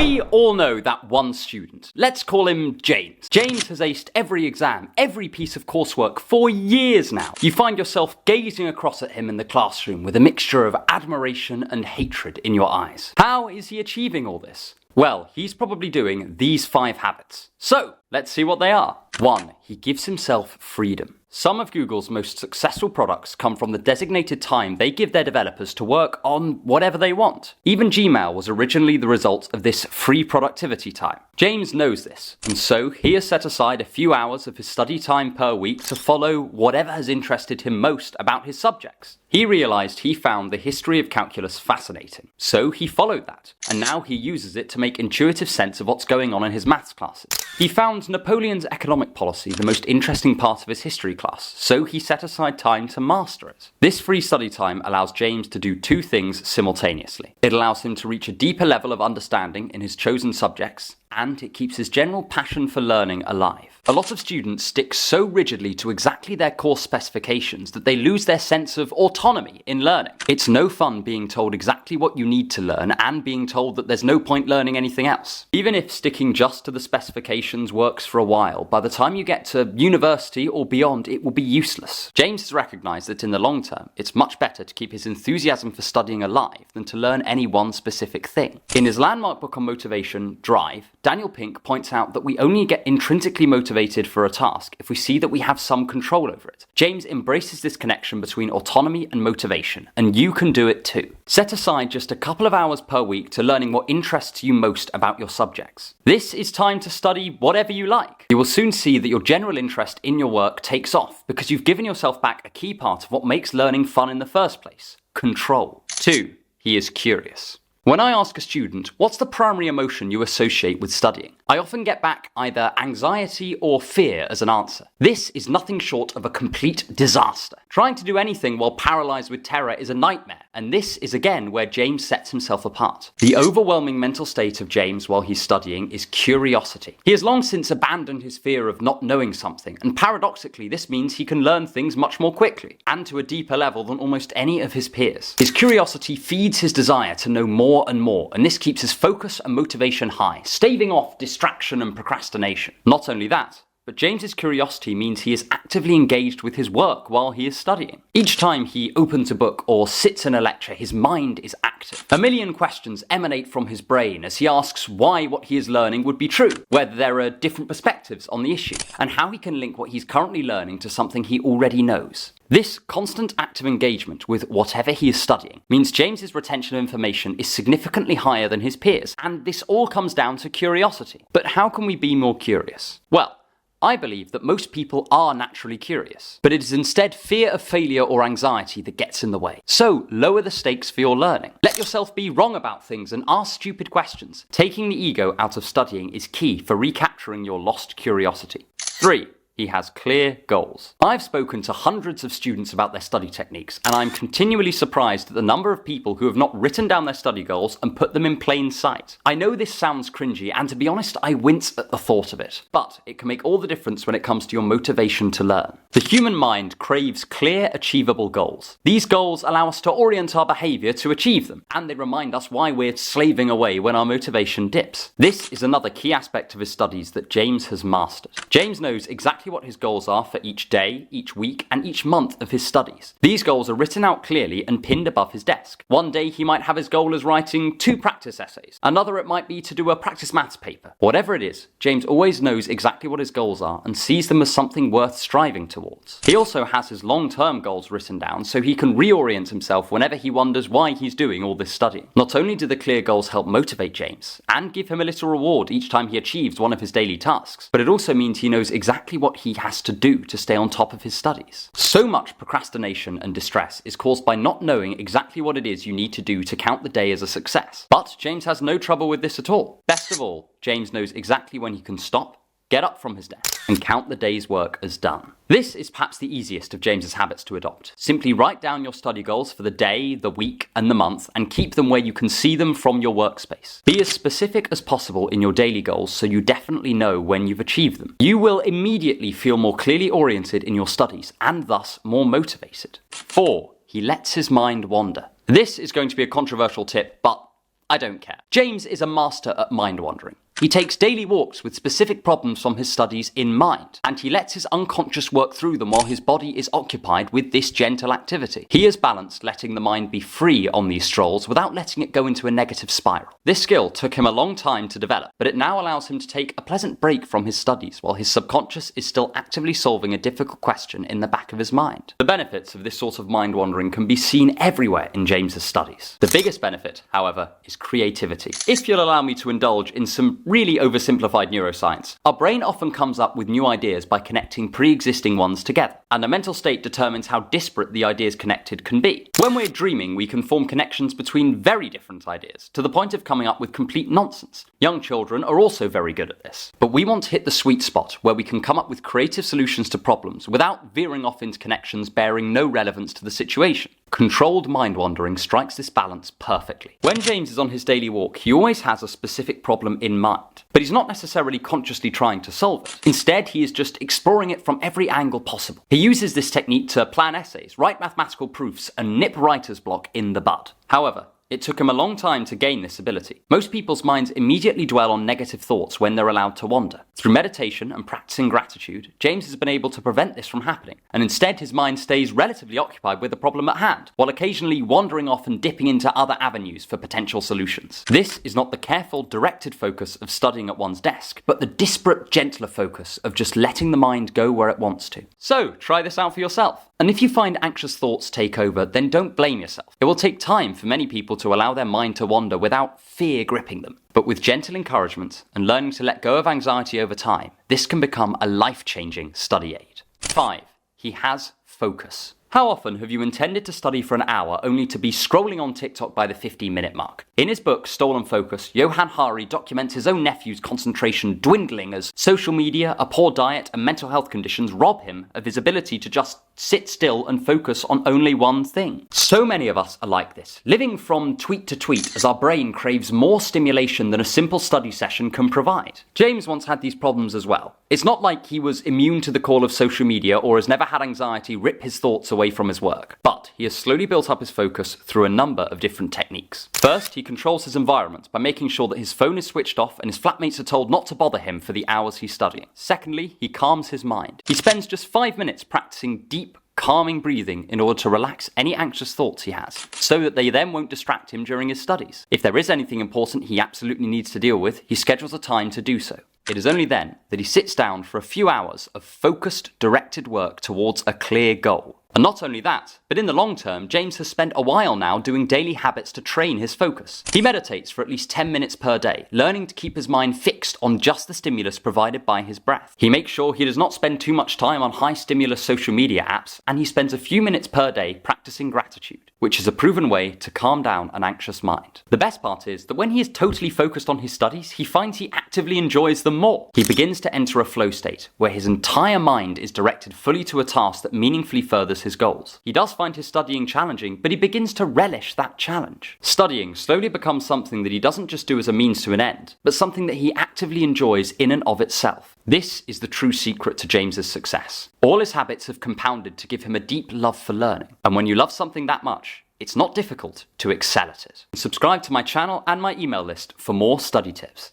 We all know that one student. Let's call him James. James has aced every exam, every piece of coursework for years now. You find yourself gazing across at him in the classroom with a mixture of admiration and hatred in your eyes. How is he achieving all this? Well, he's probably doing these 5 habits. So, let's see what they are. 1. He gives himself freedom. Some of Google's most successful products come from the designated time they give their developers to work on whatever they want. Even Gmail was originally the result of this free productivity time. James knows this, and so he has set aside a few hours of his study time per week to follow whatever has interested him most about his subjects. He realized he found the history of calculus fascinating, so he followed that, and now he uses it to make intuitive sense of what's going on in his maths classes. He found Napoleon's economic policy the most interesting part of his history class, so he set aside time to master it. This free study time allows James to do 2 things simultaneously. It allows him to reach a deeper level of understanding in his chosen subjects, and it keeps his general passion for learning alive. A lot of students stick so rigidly to exactly their course specifications that they lose their sense of autonomy in learning. It's no fun being told exactly what you need to learn and being told that there's no point learning anything else. Even if sticking just to the specifications works for a while, by the time you get to university or beyond, it will be useless. James has recognized that in the long term, it's much better to keep his enthusiasm for studying alive than to learn any one specific thing. In his landmark book on motivation, Drive, Daniel Pink points out that we only get intrinsically motivated for a task if we see that we have some control over it. James embraces this connection between autonomy and motivation, and you can do it too. Set aside just a couple of hours per week to learning what interests you most about your subjects. This is time to study whatever you like. You will soon see that your general interest in your work takes off because you've given yourself back a key part of what makes learning fun in the first place: control. 2. He is curious. When I ask a student, what's the primary emotion you associate with studying? I often get back either anxiety or fear as an answer. This is nothing short of a complete disaster. Trying to do anything while paralyzed with terror is a nightmare, and this is again where James sets himself apart. The overwhelming mental state of James while he's studying is curiosity. He has long since abandoned his fear of not knowing something, and paradoxically this means he can learn things much more quickly, and to a deeper level than almost any of his peers. His curiosity feeds his desire to know more and more, and this keeps his focus and motivation high, staving off distraction and procrastination. Not only that, but James's curiosity means he is actively engaged with his work while he is studying. Each time he opens a book or sits in a lecture, his mind is active. A million questions emanate from his brain as he asks why what he is learning would be true, whether there are different perspectives on the issue, and how he can link what he's currently learning to something he already knows. This constant active engagement with whatever he is studying means James's retention of information is significantly higher than his peers, and this all comes down to curiosity. But how can we be more curious? Well, I believe that most people are naturally curious, but it is instead fear of failure or anxiety that gets in the way. So, lower the stakes for your learning. Let yourself be wrong about things and ask stupid questions. Taking the ego out of studying is key for recapturing your lost curiosity. 3. He has clear goals. I've spoken to hundreds of students about their study techniques, and I'm continually surprised at the number of people who have not written down their study goals and put them in plain sight. I know this sounds cringy, and to be honest, I wince at the thought of it, but it can make all the difference when it comes to your motivation to learn. The human mind craves clear, achievable goals. These goals allow us to orient our behavior to achieve them, and they remind us why we're slaving away when our motivation dips. This is another key aspect of his studies that James has mastered. James knows exactly what his goals are for each day, each week, and each month of his studies. These goals are written out clearly and pinned above his desk. One day he might have his goal as writing 2 practice essays. Another it might be to do a practice maths paper. Whatever it is, James always knows exactly what his goals are and sees them as something worth striving towards. He also has his long-term goals written down so he can reorient himself whenever he wonders why he's doing all this studying. Not only do the clear goals help motivate James and give him a little reward each time he achieves one of his daily tasks, but it also means he knows exactly what he has to do to stay on top of his studies. So much procrastination and distress is caused by not knowing exactly what it is you need to do to count the day as a success. But James has no trouble with this at all. Best of all, James knows exactly when he can stop, get up from his desk, and count the day's work as done. This is perhaps the easiest of James's habits to adopt. Simply write down your study goals for the day, the week, and the month, and keep them where you can see them from your workspace. Be as specific as possible in your daily goals so you definitely know when you've achieved them. You will immediately feel more clearly oriented in your studies, and thus more motivated. 4. He lets his mind wander. This is going to be a controversial tip, but I don't care. James is a master at mind wandering. He takes daily walks with specific problems from his studies in mind, and he lets his unconscious work through them while his body is occupied with this gentle activity. He has balanced letting the mind be free on these strolls without letting it go into a negative spiral. This skill took him a long time to develop, but it now allows him to take a pleasant break from his studies while his subconscious is still actively solving a difficult question in the back of his mind. The benefits of this sort of mind wandering can be seen everywhere in James's studies. The biggest benefit, however, is creativity. If you'll allow me to indulge in some really oversimplified neuroscience, our brain often comes up with new ideas by connecting pre-existing ones together, and a mental state determines how disparate the ideas connected can be. When we're dreaming, we can form connections between very different ideas, to the point of coming up with complete nonsense. Young children are also very good at this. But we want to hit the sweet spot, where we can come up with creative solutions to problems without veering off into connections bearing no relevance to the situation. Controlled mind wandering strikes this balance perfectly. When James is on his daily walk, he always has a specific problem in mind, but he's not necessarily consciously trying to solve it. Instead, he is just exploring it from every angle possible. He uses this technique to plan essays, write mathematical proofs, and nip writer's block in the bud. However, it took him a long time to gain this ability. Most people's minds immediately dwell on negative thoughts when they're allowed to wander. Through meditation and practicing gratitude, James has been able to prevent this from happening, and instead his mind stays relatively occupied with the problem at hand, while occasionally wandering off and dipping into other avenues for potential solutions. This is not the careful, directed focus of studying at one's desk, but the disparate, gentler focus of just letting the mind go where it wants to. So, try this out for yourself. And if you find anxious thoughts take over, then don't blame yourself. It will take time for many people to allow their mind to wander without fear gripping them. But with gentle encouragement and learning to let go of anxiety over time, this can become a life-changing study aid. 5. He has focus. How often have you intended to study for an hour only to be scrolling on TikTok by the 15-minute mark? In his book, Stolen Focus, Johann Hari documents his own nephew's concentration dwindling as social media, a poor diet, and mental health conditions rob him of his ability to just sit still and focus on only one thing. So many of us are like this, living from tweet to tweet as our brain craves more stimulation than a simple study session can provide. James once had these problems as well. It's not like he was immune to the call of social media or has never had anxiety rip his thoughts away from his work, but he has slowly built up his focus through a number of different techniques. First, he controls his environment by making sure that his phone is switched off and his flatmates are told not to bother him for the hours he's studying. Secondly, he calms his mind. He spends just 5 minutes practicing deep, calming breathing in order to relax any anxious thoughts he has, so that they then won't distract him during his studies. If there is anything important he absolutely needs to deal with, he schedules a time to do so. It is only then that he sits down for a few hours of focused, directed work towards a clear goal. And not only that, but in the long term, James has spent a while now doing daily habits to train his focus. He meditates for at least 10 minutes per day, learning to keep his mind fixed on just the stimulus provided by his breath. He makes sure he does not spend too much time on high-stimulus social media apps, and he spends a few minutes per day practicing gratitude, which is a proven way to calm down an anxious mind. The best part is that when he is totally focused on his studies, he finds he actively enjoys them more. He begins to enter a flow state, where his entire mind is directed fully to a task that meaningfully furthers his goals. He does find his studying challenging, but he begins to relish that challenge. Studying slowly becomes something that he doesn't just do as a means to an end, but something that he actively enjoys in and of itself. This is the true secret to James's success. All his habits have compounded to give him a deep love for learning. And when you love something that much, it's not difficult to excel at it. Subscribe to my channel and my email list for more study tips.